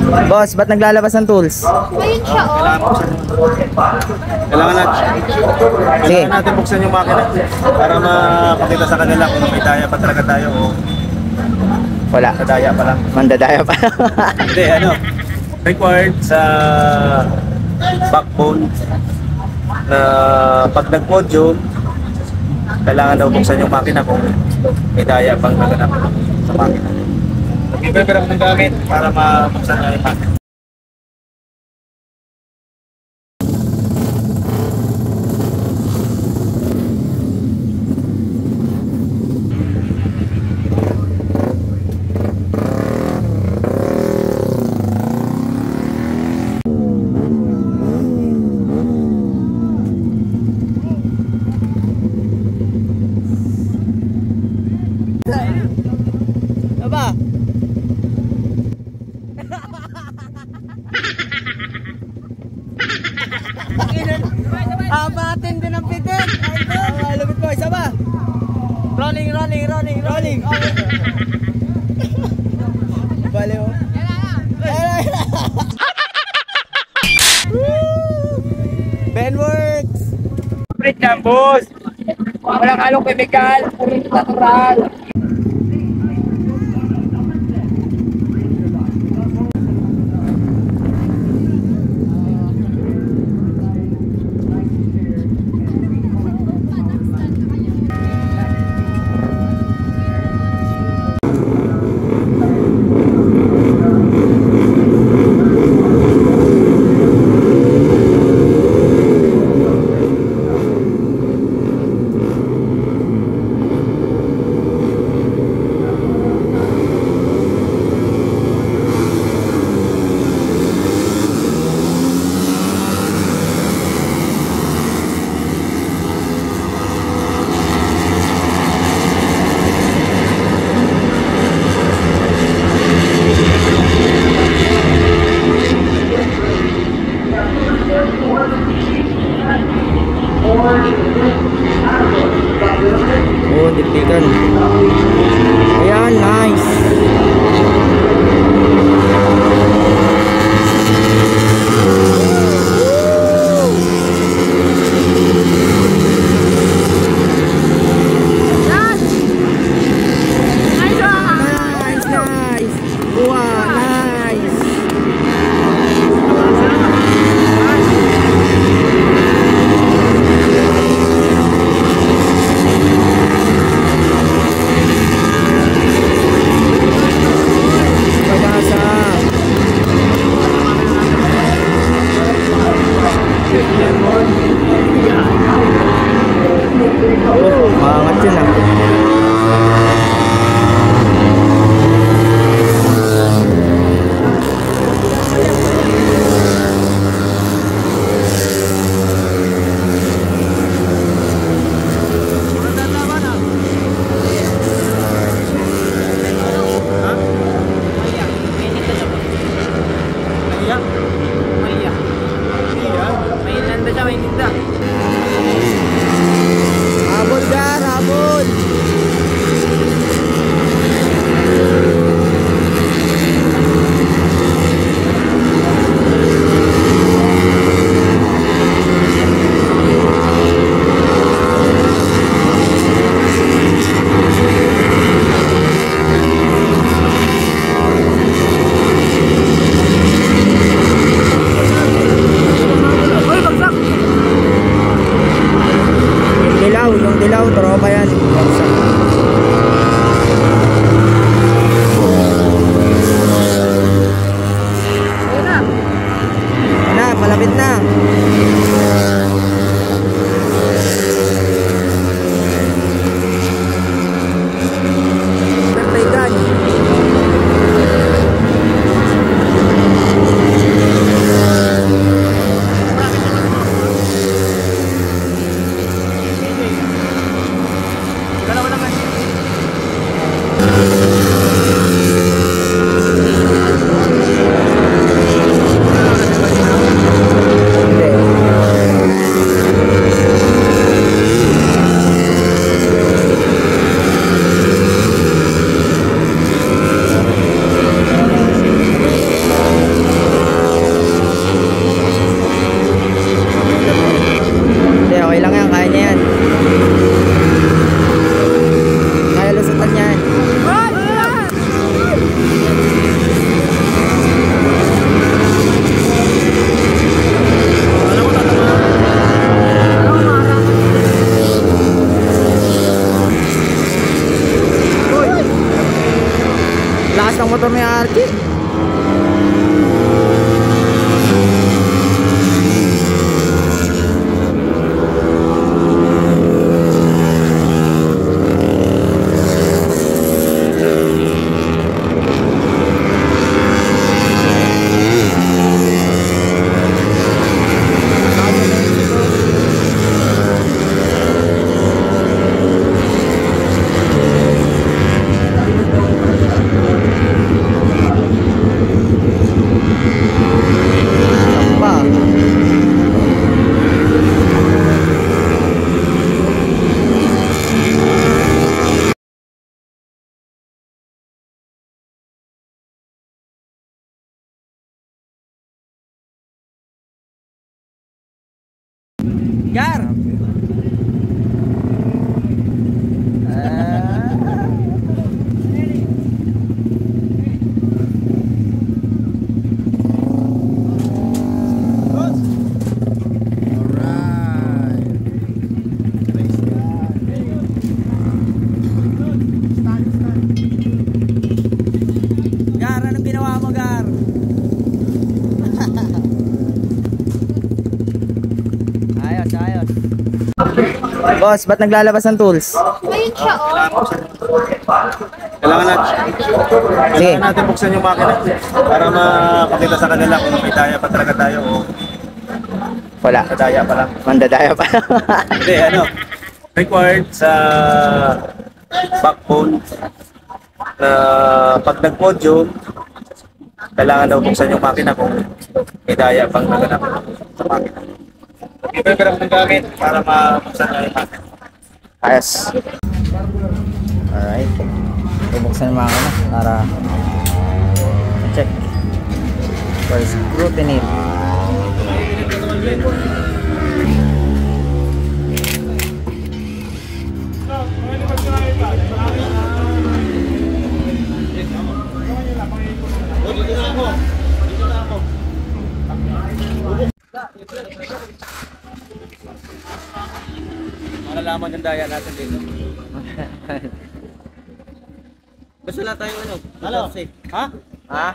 Boss, ba't naglalabas ng tools? Ayun siya, oh. Sige. Kailangan natin buksan yung makina para mapakita sa kanila kung may daya pa talaga tayo o Wala. madaya pa lang. Mandadaya pa. Hindi, ano, required sa backbone na pag nag-module, kailangan daw buksan yung makina kung may daya pang naganap sa makina. Nag-prepare ako ng gamit para mabuksan na yung makina. Aba. Abatin din ang pitik. Lugod ko, isa ba? Rolling. Baliw. Benworks. Sprit campus. Walang halong chemical, puro natural. Oh, diktikan. Ayan, nice. Nice. Wow, nice. Mangat yun ah. Habol ka, habol. Gar! Gar, anong ginawa mo, Gar? Ayos, ayos. Boss, ba't naglalabas ng tools? Ayun siya, oh. Kailangan natin. Sige. Kailangan natin buksan yung makina para mapakita sa kanila kung may daya pa talaga tayo o Wala. daya pa lang. Mandadaya pa. Hindi, ano, required sa backbone na pag nag-module, kailangan daw buksan yung makina kung may daya pang naganap sa makina. Nag-prepare ako ng gamit para mabuksan na yung makina. Ayos. Alright. Ibuksan yung makina para check for scrutiny. Malalaman yung daya natin dito. Basta wala tayong ano? Hello? Ha? Ha?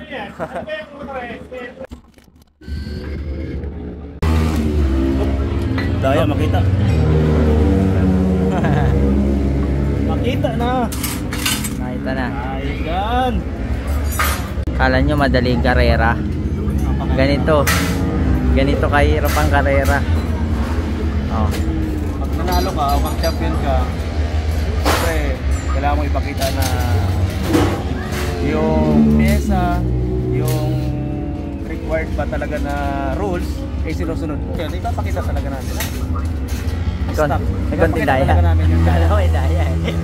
Daya, makita. Makita na. Nakita na. Ayan. Kala nyo madaling karera. Ganito. Ganito kahirap ang karera. Oh. Pag nanalo ka o pag champion ka, siyempre, kailangan mo ipakita na yung pyesa, yung required pa talaga na rules, ay sinusunod. Kaya ipapakita talaga natin. May konting daya. Talaga namin yung Kala ko may daya eh.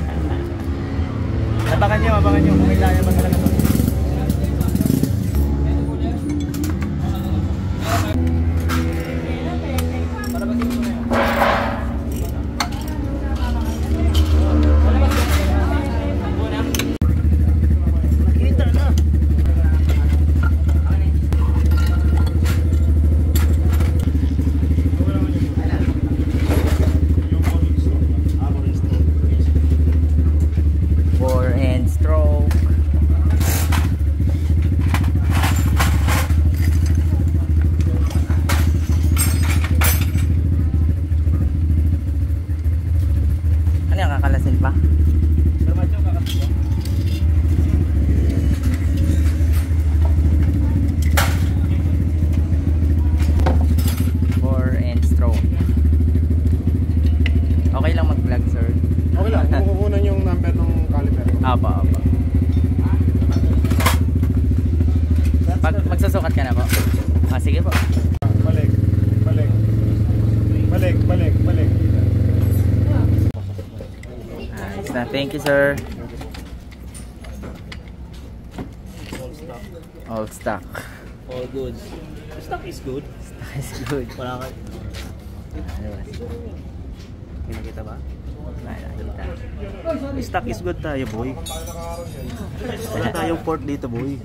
Abangan nyo kung may daya ba talaga to. Bore and stroke. Ano yung kakalasin pa? Bore and stroke. Okay lang mag-vlog, sir. Okay lang, kukunan yung number ng caliper. Apa. Pag magsusukat ka na po. Ah, sige po. Balik. Nice na. Thank you, sir. All stock. All good. Stock is good. Stock is good. Wala ka. Pinakita ba? Nakita. Stock is good tayo, boy. Wala tayong port dito, boy.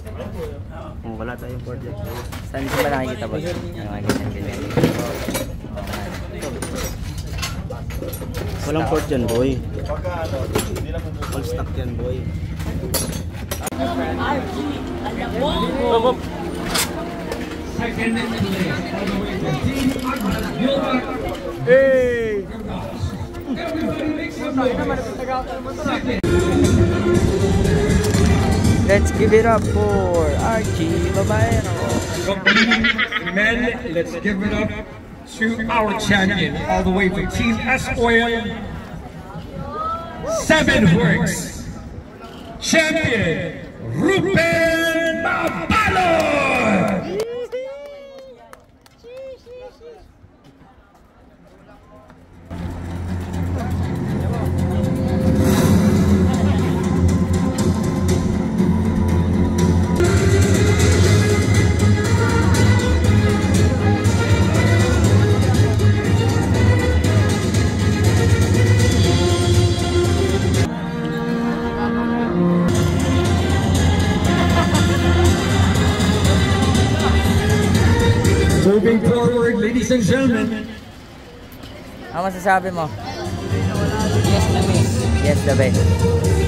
Oh, wala tayong port dito. Saan ba nakikita ba? Nakikita din. Walang port dyan, boy. All stock yan, boy. Hey! Let's give it up for Archie Babaero. Men, let's give it up to our champion, all the way from Team S Oil, 7 Works, champion Ruben Mabalor. Moving forward, ladies and gentlemen. Ano masasabi mo? Yes, the best. Yes, the best.